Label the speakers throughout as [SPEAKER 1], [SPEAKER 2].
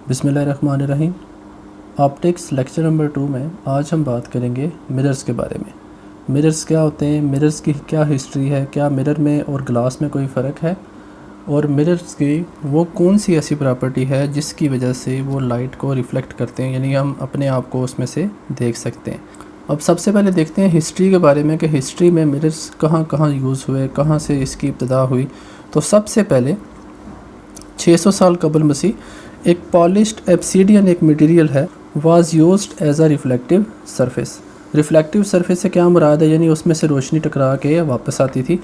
[SPEAKER 1] बिस्मिल्लाहिर्रहमानिर्रहीम। Optics lecture number 2 में आज हम बात करेंगे मिरर्स के बारे में। मिरर्स क्या होते हैं, मिरर्स की क्या हिस्ट्री है, क्या मिरर में और ग्लास में कोई फ़र्क है, और मिरर्स की वो कौन सी ऐसी प्रॉपर्टी है जिसकी वजह से वो लाइट को रिफ़्लेक्ट करते हैं, यानी हम अपने आप को उसमें से देख सकते हैं। अब सबसे पहले देखते हैं हिस्ट्री के बारे में कि हिस्ट्री में मिरर्स कहाँ कहाँ यूज़ हुए, कहाँ से इसकी इब्तिदा हुई। तो सबसे पहले 600 साल कबल मसीह एक पॉलिश्ड ऑब्सीडियन एक मटेरियल है, was used as a reflective surface. Reflective surface से क्या मुराद है, यानी उसमें से रोशनी टकरा के वापस आती थी।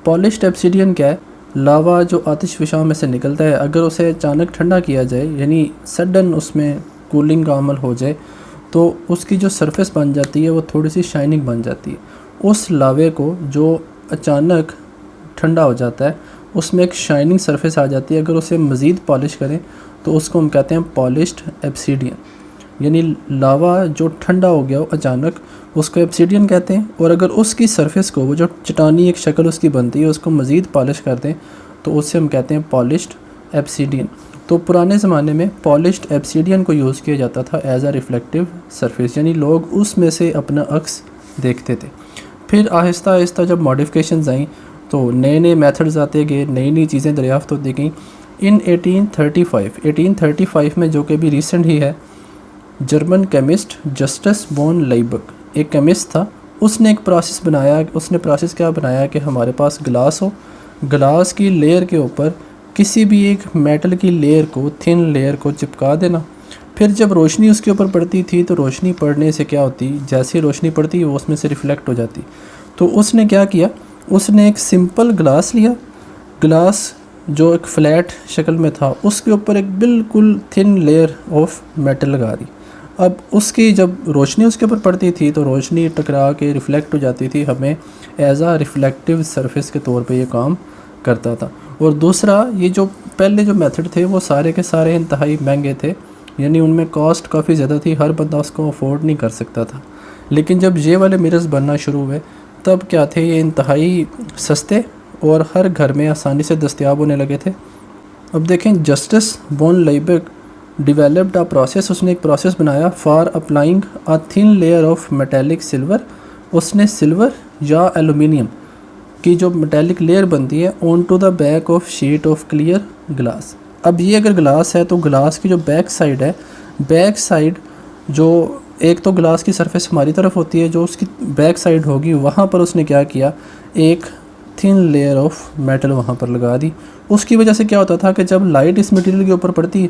[SPEAKER 1] पॉलिश्ड ऑब्सीडियन क्या है, लावा जो आतिश फिशां में से निकलता है, अगर उसे अचानक ठंडा किया जाए यानी सडन उसमें कूलिंग का अमल हो जाए तो उसकी जो सरफेस बन जाती है वो थोड़ी सी शाइनिंग बन जाती है। उस लावे को जो अचानक ठंडा हो जाता है उसमें एक शाइनिंग सरफेस आ जाती है। अगर उसे मज़ीद पॉलिश करें तो उसको हम कहते हैं पॉलिश्ड ऑब्सीडियन, यानी लावा जो ठंडा हो गया हो अचानक उसको ऑब्सीडियन कहते हैं। और अगर उसकी सरफेस को वो जो चटानी एक शक्ल उसकी बनती है उसको मज़ीद पॉलिश कर दें तो उससे हम कहते हैं पॉलिश्ड ऑब्सीडियन। तो पुराने ज़माने में पॉलिश्ड ऑब्सीडियन को यूज़ किया जाता था एज अ रिफ्लेक्टिव सरफेस, यानी लोग उसमें से अपना अक्स देखते थे। फिर आहिस्ता आहिस्ता जब मॉडिफिकेशंस आई तो नए नए मेथड्स आते गए, नई नई चीज़ें दरियाफ़्त होती गई। इन 1835 में, जो कि भी रिसेंट ही है, जर्मन केमिस्ट जस्टस वॉन लाइबर्ग एक केमिस्ट था, उसने एक प्रोसेस बनाया। उसने प्रोसेस क्या बनाया कि हमारे पास ग्लास हो, ग्लास की लेयर के ऊपर किसी भी एक मेटल की लेयर को, थिन लेयर को चिपका देना। फिर जब रोशनी उसके ऊपर पड़ती थी तो रोशनी पड़ने से क्या होती, जैसे रोशनी पड़ती वो उसमें से रिफ़्लेक्ट हो जाती। तो उसने क्या किया, उसने एक सिंपल ग्लास लिया, ग्लास जो एक फ्लैट शक्ल में था उसके ऊपर एक बिल्कुल थिन लेयर ऑफ मेटल लगा दी। अब उसकी जब रोशनी उसके ऊपर पड़ती थी तो रोशनी टकरा के रिफ़्लेक्ट हो जाती थी, हमें एज आ रिफ्लेक्टिव सरफेस के तौर पे ये काम करता था। और दूसरा, ये जो पहले जो मेथड थे वो सारे के सारे इंतहाई महंगे थे, यानी उनमें कॉस्ट काफ़ी ज़्यादा थी, हर बंदा उसको अफोर्ड नहीं कर सकता था। लेकिन जब ये वाले मिरर्स बनना शुरू हुए तब क्या थे, ये इंतहाई सस्ते और हर घर में आसानी से दस्तयाब होने लगे थे। अब देखें, Justus von Liebig developed a process, उसने एक प्रोसेस बनाया for applying a thin layer of metallic silver. उसने सिल्वर या एलुमिनियम की जो मेटेलिक लेयर बनती है on to the back of sheet of clear glass. अब ये अगर ग्लास है तो ग्लास की जो बैक साइड है, बैक साइड जो एक तो ग्लास की सरफेस हमारी तरफ होती है, जो उसकी बैक साइड होगी वहाँ पर उसने क्या किया, एक थिन लेयर ऑफ मेटल वहाँ पर लगा दी। उसकी वजह से क्या होता था कि जब लाइट इस मटेरियल के ऊपर पड़ती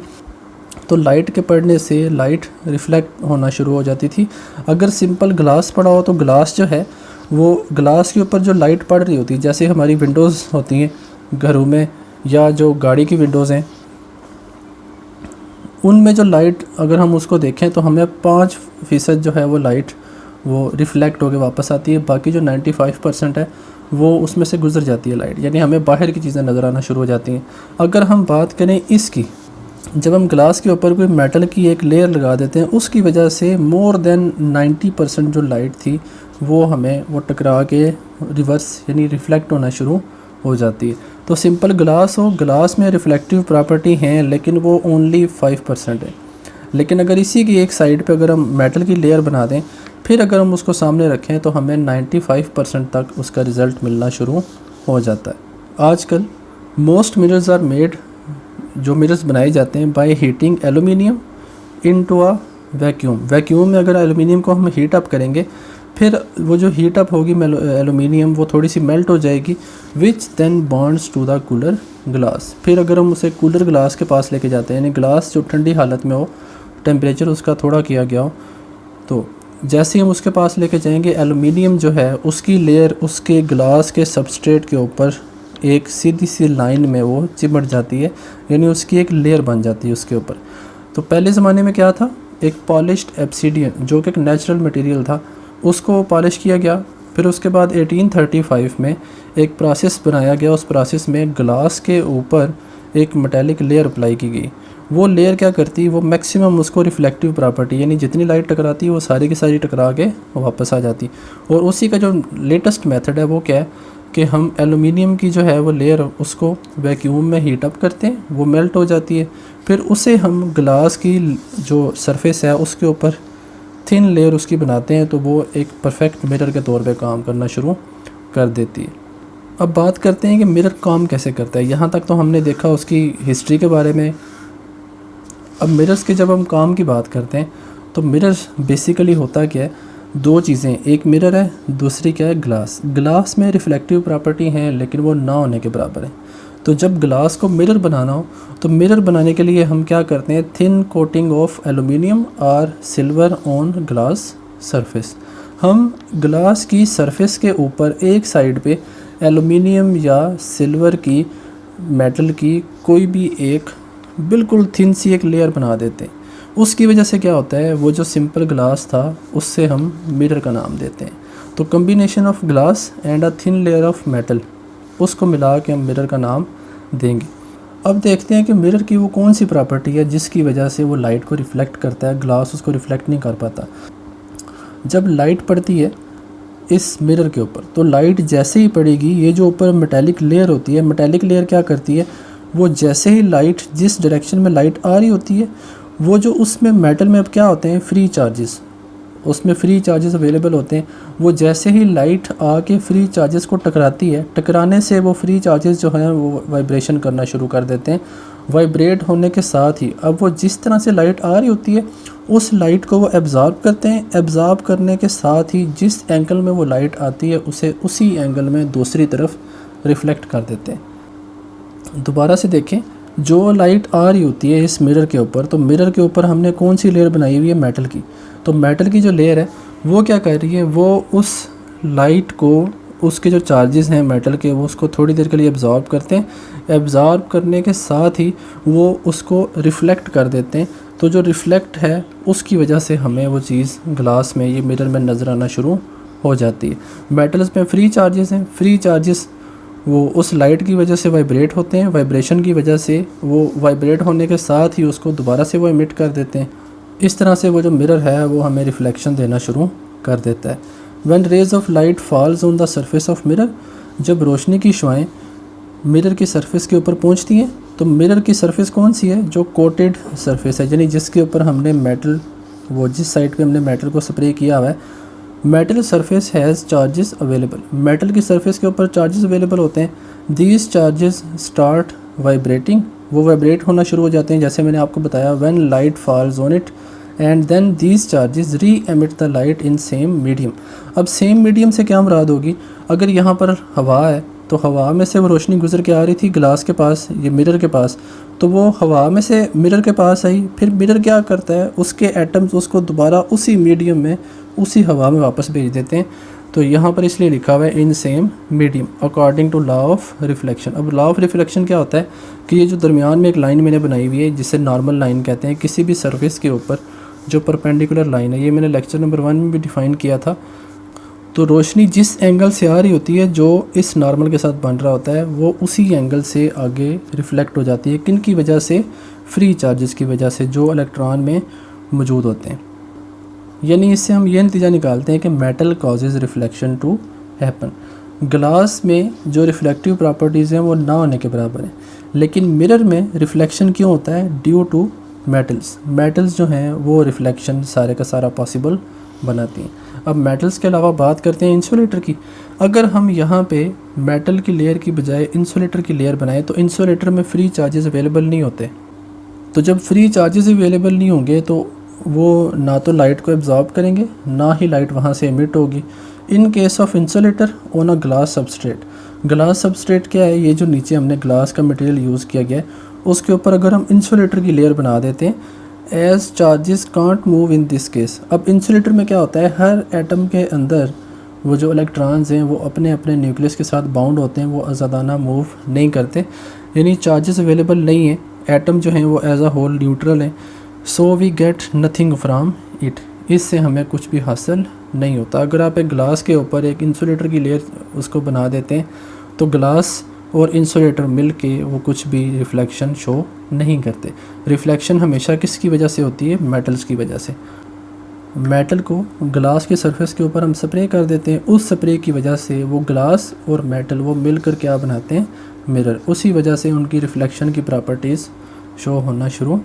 [SPEAKER 1] तो लाइट के पड़ने से लाइट रिफ्लेक्ट होना शुरू हो जाती थी। अगर सिंपल ग्लास पड़ा हो तो ग्लास जो है वो ग्लास के ऊपर जो लाइट पड़ रही होती है, जैसे हमारी विंडोज़ होती हैं घरों में या जो गाड़ी की विंडोज़ हैं, उनमें जो लाइट अगर हम उसको देखें तो हमें 5% जो है वो लाइट वो रिफ़्लेक्ट होकर वापस आती है, बाकी जो 95% है वो उसमें से गुजर जाती है लाइट, यानी हमें बाहर की चीज़ें नज़र आना शुरू हो जाती हैं। अगर हम बात करें इसकी, जब हम ग्लास के ऊपर कोई मेटल की एक लेयर लगा देते हैं उसकी वजह से मोर देन 90% जो लाइट थी वो हमें वो टकरा के रिवर्स यानी रिफ़्लेक्ट होना शुरू हो जाती है। तो सिंपल ग्लास हो, ग्लास में रिफ्लेक्टिव प्रॉपर्टी हैं लेकिन वो ओनली 5% है। लेकिन अगर इसी की एक साइड पे अगर हम मेटल की लेयर बना दें, फिर अगर हम उसको सामने रखें तो हमें 95% तक उसका रिज़ल्ट मिलना शुरू हो जाता है। आजकल मोस्ट मिरर्स आर मेड, जो मिरर्स बनाए जाते हैं by heating aluminium into a vacuum. Vacuum में अगर एलुमिनियम को हम हीट अप करेंगे, फिर वो जो हीट अप होगी एलुमिनियम वो थोड़ी सी मेल्ट हो जाएगी, which then bonds to the cooler glass. फिर अगर हम उसे कूलर ग्लास के पास लेके जाते हैं, यानी ग्लास जो ठंडी हालत में हो, टेम्परेचर उसका थोड़ा किया गया हो, तो जैसे ही हम उसके पास लेके जाएंगे एलुमिनियम जो है उसकी लेयर उसके ग्लास के सबस्ट्रेट के ऊपर एक सीधी सी लाइन में वो चिमट जाती है, यानी उसकी एक लेयर बन जाती है उसके ऊपर। तो पहले ज़माने में क्या था, एक पॉलिश्ड ऑब्सीडियन जो कि एक नेचुरल मटेरियल था उसको पॉलिश किया गया। फिर उसके बाद 1835 में एक प्रोसेस बनाया गया, उस प्रोसेस में ग्लास के ऊपर एक मेटेलिक लेयर अप्लाई की गई। वो लेयर क्या करती है, वो मैक्सिमम उसको रिफ्लेक्टिव प्रॉपर्टी, यानी जितनी लाइट टकराती है वो सारी की सारी टकरा के वापस आ जाती। और उसी का जो लेटेस्ट मेथड है वो क्या है कि हम एलुमिनियम की जो है वो लेयर उसको वैक्यूम में हीट अप करते हैं, वो मेल्ट हो जाती है, फिर उसे हम ग्लास की जो सरफेस है उसके ऊपर थिन लेयर उसकी बनाते हैं, तो वो एक परफेक्ट मिरर के तौर पे काम करना शुरू कर देती है। अब बात करते हैं कि मिरर काम कैसे करता है। यहाँ तक तो हमने देखा उसकी हिस्ट्री के बारे में। अब मिरर्स के जब हम काम की बात करते हैं तो मिरर्स बेसिकली होता क्या है, दो चीज़ें, एक मिरर है, दूसरी क्या है, ग्लास। ग्लास में रिफ्लेक्टिव प्रॉपर्टी है लेकिन वो ना होने के बराबर है। तो जब ग्लास को मिरर बनाना हो तो मिरर बनाने के लिए हम क्या करते हैं, थिन कोटिंग ऑफ एलुमिनियम और सिल्वर ऑन ग्लास सरफेस। हम ग्लास की सरफेस के ऊपर एक साइड पे एलुमिनियम या सिल्वर की, मेटल की कोई भी एक बिल्कुल थिन सी एक लेयर बना देते हैं। उसकी वजह से क्या होता है, वो जो सिंपल ग्लास था उससे हम मिरर का नाम देते हैं। तो combination of glass and a thin layer of metal, उसको मिला के हम मिरर का नाम देंगे। अब देखते हैं कि मिरर की वो कौन सी प्रॉपर्टी है जिसकी वजह से वो लाइट को रिफ़्लेक्ट करता है, ग्लास उसको रिफ़्लेक्ट नहीं कर पाता। जब लाइट पड़ती है इस मिरर के ऊपर तो लाइट जैसे ही पड़ेगी, ये जो ऊपर मेटेलिक लेयर होती है, मेटेलिक लेयर क्या करती है, वो जैसे ही लाइट, जिस डायरेक्शन में लाइट आ रही होती है, वो जो उसमें मेटल में अब क्या होते हैं, फ्री चार्जेस, उसमें फ्री चार्जेस अवेलेबल होते हैं। वो जैसे ही लाइट आके फ्री चार्जेस को टकराती है, टकराने से वो फ्री चार्जेस जो हैं वो वाइब्रेशन करना शुरू कर देते हैं। वाइब्रेट होने के साथ ही अब वो जिस तरह से लाइट आ रही होती है उस लाइट को वो एब्ज़ॉर्ब करते हैं। एब्ज़ॉर्ब करने के साथ ही जिस एंगल में वो लाइट आती है उसे उसी एंगल में दूसरी तरफ रिफ़्लेक्ट कर देते हैं। दोबारा से देखें, जो लाइट आ रही होती है इस मिरर के ऊपर, तो मिरर के ऊपर हमने कौन सी लेयर बनाई हुई है, मेटल की। तो मेटल की जो लेयर है वो क्या कर रही है, वो उस लाइट को, उसके जो चार्जेस हैं मेटल के, वो उसको थोड़ी देर के लिए एब्ज़ॉर्ब करते हैं। एब्ज़ॉर्ब करने के साथ ही वो उसको रिफ़्लेक्ट कर देते हैं। तो जो रिफ़्लेक्ट है उसकी वजह से हमें वो चीज़ ग्लास में, ये मिरर में नज़र आना शुरू हो जाती है। मेटल्स में फ्री चार्जेस हैं, फ्री चार्जेस वो उस लाइट की वजह से वाइब्रेट होते हैं, वाइब्रेशन की वजह से वो वाइब्रेट होने के साथ ही उसको दोबारा से वो इमिट कर देते हैं। इस तरह से वो जो मिरर है वो हमें रिफ्लेक्शन देना शुरू कर देता है। When rays of light falls on the surface of mirror, जब रोशनी की शुआएं मिरर की सरफेस के ऊपर पहुंचती हैं, तो मिरर की सरफेस कौन सी है, जो कोटेड सरफेस है, यानी जिसके ऊपर हमने मेटल, वो जिस साइड पे हमने मेटल को स्प्रे किया हुआ है, metal surface has charges available. Metal की सरफेस के ऊपर चार्जेस अवेलेबल होते हैं। दीज चार्जेस स्टार्ट वाइब्रेटिंग, वो वाइब्रेट होना शुरू हो जाते हैं, जैसे मैंने आपको बताया, when light falls on it and then these charges re-emit the light in same medium. अब सेम मीडियम से क्या मुराद होगी, अगर यहाँ पर हवा है तो हवा में से वो रोशनी गुजर के आ रही थी ग्लास के पास, ये मिरर के पास, तो वो हवा में से मिरर के पास आई, फिर मिरर क्या करता है, उसके एटम्स उसको दोबारा उसी मीडियम में, उसी हवा में वापस भेज देते हैं। तो यहाँ पर इसलिए लिखा हुआ है in same medium according to law of reflection. अब लॉ ऑफ रिफ्लेक्शन क्या होता है कि ये जो दरमियान में एक लाइन मैंने बनाई हुई है जिसे नॉर्मल लाइन कहते हैं, किसी भी सरफेस के ऊपर जो परपेंडिकुलर लाइन है, ये मैंने लेक्चर नंबर 1 में भी डिफ़ाइन किया था। तो रोशनी जिस एंगल से आ रही होती है, जो इस नॉर्मल के साथ बन रहा होता है, वो उसी एंगल से आगे रिफ्लेक्ट हो जाती है। किन की वजह से, फ्री चार्जेस की वजह से जो इलेक्ट्रॉन में मौजूद होते हैं। यानी इससे हम ये नतीजा निकालते हैं कि metal causes reflection to happen. Glass में जो रिफ्लेक्टिव प्रॉपर्टीज़ हैं वो ना होने के बराबर हैं, लेकिन मिरर में रिफ्लेक्शन क्यों होता है, ड्यू टू मेटल्स। मेटल्स जो हैं वो रिफ्लेक्शन सारे का सारा पॉसिबल बनाती हैं। अब मेटल्स के अलावा बात करते हैं इंसुलेटर की। अगर हम यहाँ पे मेटल की लेयर की बजाय इंसुलेटर की लेयर बनाएं तो इंसुलेटर में फ्री चार्जेस अवेलेबल नहीं होते। तो जब फ्री चार्जेस अवेलेबल नहीं होंगे तो वो ना तो लाइट को एब्जॉर्ब करेंगे, ना ही लाइट वहाँ से एमिट होगी। In case of insulator on a glass substrate, glass substrate क्या है, ये जो नीचे हमने ग्लास का मटेरियल यूज़ किया गया है उसके ऊपर अगर हम इंसुलेटर की लेयर बना देते हैं, as charges can't move in this case. अब इंसुलेटर में क्या होता है, हर एटम के अंदर वो जो इलेक्ट्रॉन्स हैं वो अपने अपने न्यूक्लियस के साथ बाउंड होते हैं, वो आज़ादाना मूव नहीं करते, यानी चार्जेस अवेलेबल नहीं है। एटम जो हैं वो एज अ होल न्यूट्रल हैं, so we get nothing from it, इससे हमें कुछ भी हासिल नहीं होता। अगर आप एक ग्लास के ऊपर एक इंसुलेटर की लेयर उसको बना देते हैं तो ग्लास और इंसुलेटर मिल के वो कुछ भी रिफ्लेक्शन शो नहीं करते। रिफ्लेक्शन हमेशा किसकी वजह से होती है, मेटल्स की वजह से। मेटल को ग्लास की सरफेस के ऊपर हम स्प्रे कर देते हैं। उस स्प्रे की वजह से वो ग्लास और मेटल वो मिलकर क्या बनाते हैं, मिरर। उसी वजह से उनकी रिफ्लेक्शन की प्रॉपर्टीज़ शो होना शुरू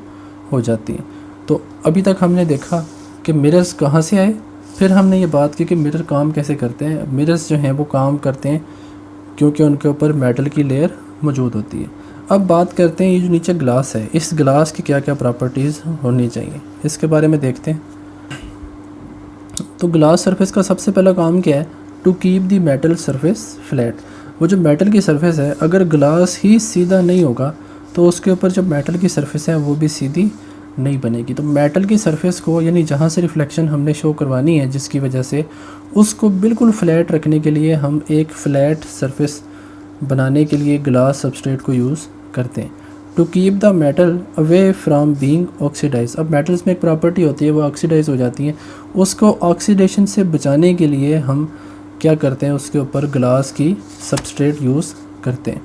[SPEAKER 1] हो जाती हैं। तो अभी तक हमने देखा कि मिरर्स कहाँ से आए, फिर हमने ये बात की कि मिरर काम कैसे करते हैं। मिरर्स जो हैं वो काम करते हैं क्योंकि उनके ऊपर मेटल की लेयर मौजूद होती है। अब बात करते हैं ये जो नीचे ग्लास है, इस ग्लास की क्या क्या प्रॉपर्टीज़ होनी चाहिए, इसके बारे में देखते हैं। तो ग्लास सरफेस का सबसे पहला काम क्या है, to keep the metal surface flat. वो जो मेटल की सरफेस है, अगर ग्लास ही सीधा नहीं होगा तो उसके ऊपर जो मेटल की सरफेस है वो भी सीधी नहीं बनेगी। तो मेटल की सरफेस को, यानी जहाँ से रिफ्लेक्शन हमने शो करवानी है जिसकी वजह से, उसको बिल्कुल फ्लैट रखने के लिए हम एक फ्लैट सरफेस बनाने के लिए ग्लास सबस्ट्रेट को यूज़ करते हैं। To keep the metal away from being oxidise. अब मेटल्स में एक प्रॉपर्टी होती है, वो ऑक्सीडाइज हो जाती हैं। उसको ऑक्सीडेशन से बचाने के लिए हम क्या करते हैं, उसके ऊपर ग्लास की सबस्ट्रेट यूज़ करते हैं।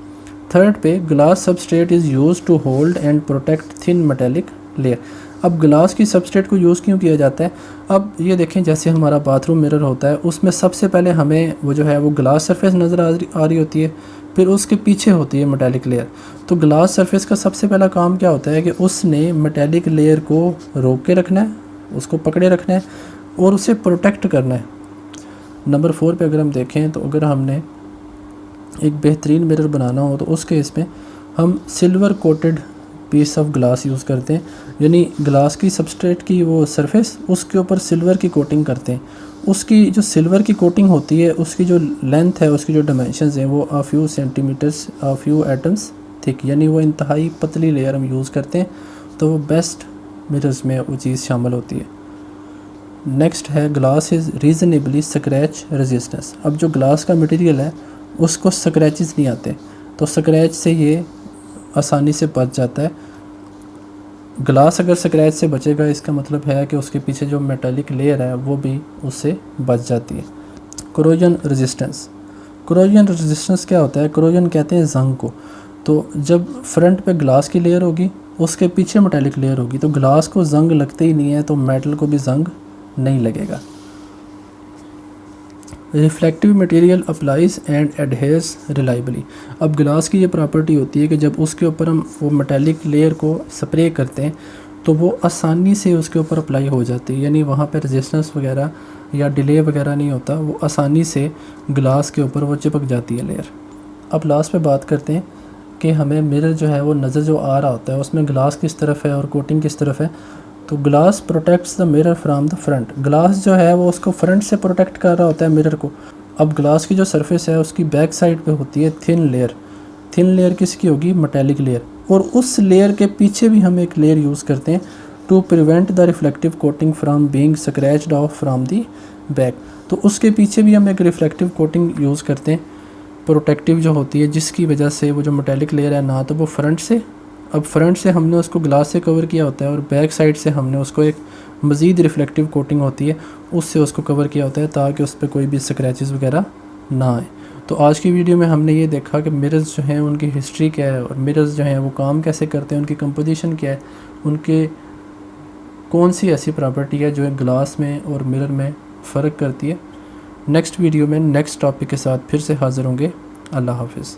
[SPEAKER 1] थर्ड पे, glass substrate is use to hold and protect thin metallic layer. अब ग्लास की सबस्ट्रेट को यूज़ क्यों किया जाता है, अब ये देखें जैसे हमारा बाथरूम मिरर होता है, उसमें सबसे पहले हमें वो जो है वो ग्लास सरफेस नज़र आ रही होती है, फिर उसके पीछे होती है मेटेलिक लेयर। तो ग्लास सरफेस का सबसे पहला काम क्या होता है कि उसने मेटेलिक लेयर को रोक के रखना है, उसको पकड़े रखना है और उसे प्रोटेक्ट करना है। नंबर 4 पे अगर हम देखें तो अगर हमने एक बेहतरीन मिरर बनाना हो तो उस केस में हम silver coated piece of glass use करते हैं, यानी ग्लास की सबस्ट्रेट की वो सरफेस, उसके ऊपर सिल्वर की कोटिंग करते हैं। उसकी जो सिल्वर की कोटिंग होती है, उसकी जो लेंथ है, उसकी जो डायमेंशंस हैं, वो a few centimetres a few atoms thick, यानी वो इंतहाई पतली लेयर हम यूज़ करते हैं। तो वो बेस्ट मिरर्स में वो चीज़ शामिल होती है। नेक्स्ट है ग्लास इज़ रीज़नेबली स्क्रैच रेजिस्टेंस। अब जो ग्लास का मटेरियल है उसको स्क्रैचेस नहीं आते, तो स्क्रैच से ये आसानी से बच जाता है। ग्लास अगर स्क्रैच से बचेगा इसका मतलब है कि उसके पीछे जो मेटालिक लेयर है वो भी उससे बच जाती है। Corrosion resistance. कोरोजन रेजिस्टेंस क्या होता है, कोरोजन कहते हैं जंग को। तो जब फ्रंट पे ग्लास की लेयर होगी, उसके पीछे मेटालिक लेयर होगी, तो ग्लास को जंग लगते ही नहीं है, तो मेटल को भी जंग नहीं लगेगा। Reflective material applies and adheres reliably. अब ग्लास की ये प्रॉपर्टी होती है कि जब उसके ऊपर हम वो मेटालिक लेयर को स्प्रे करते हैं तो वो आसानी से उसके ऊपर अप्लाई हो जाती है, यानी वहाँ पर रेजिस्टेंस वगैरह या डिले वगैरह नहीं होता, वो आसानी से ग्लास के ऊपर वो चिपक जाती है लेयर। अब लास्ट पे बात करते हैं कि हमें मिरर जो है वो नज़र जो आ रहा होता है उसमें ग्लास किस तरफ है और कोटिंग किस तरफ है। तो glass protects the mirror from the front. Glass जो है वो उसको फ्रंट से प्रोटेक्ट कर रहा होता है मिरर को। अब ग्लास की जो सरफेस है उसकी बैक साइड पे होती है थिन लेयर। थिन लेयर किसकी होगी, मेटालिक लेयर, और उस लेयर के पीछे भी हम एक लेयर यूज़ करते हैं to prevent the reflective coating from being scratched off from the back. तो उसके पीछे भी हम एक रिफ्लेक्टिव कोटिंग यूज़ करते हैं, प्रोटेक्टिव जो होती है, जिसकी वजह से वो जो मेटालिक लेयर है ना तो वो फ्रंट से, अब फ्रंट से हमने उसको ग्लास से कवर किया होता है और बैक साइड से हमने उसको एक मज़ीद रिफ्लेक्टिव कोटिंग होती है उससे उसको कवर किया होता है ताकि उस पर कोई भी स्क्रैचेस वगैरह ना आए। तो आज की वीडियो में हमने ये देखा कि मिरर्स जो हैं उनकी हिस्ट्री क्या है और मिरर्स जो हैं वो काम कैसे करते हैं, उनकी कंपोजिशन क्या है, उनके कौन सी ऐसी प्रॉपर्टी है जो ग्लास में और मिरर में फ़र्क करती है। नेक्स्ट वीडियो में नेक्स्ट टॉपिक के साथ फिर से हाज़िर होंगे। अल्लाह हाफिज़।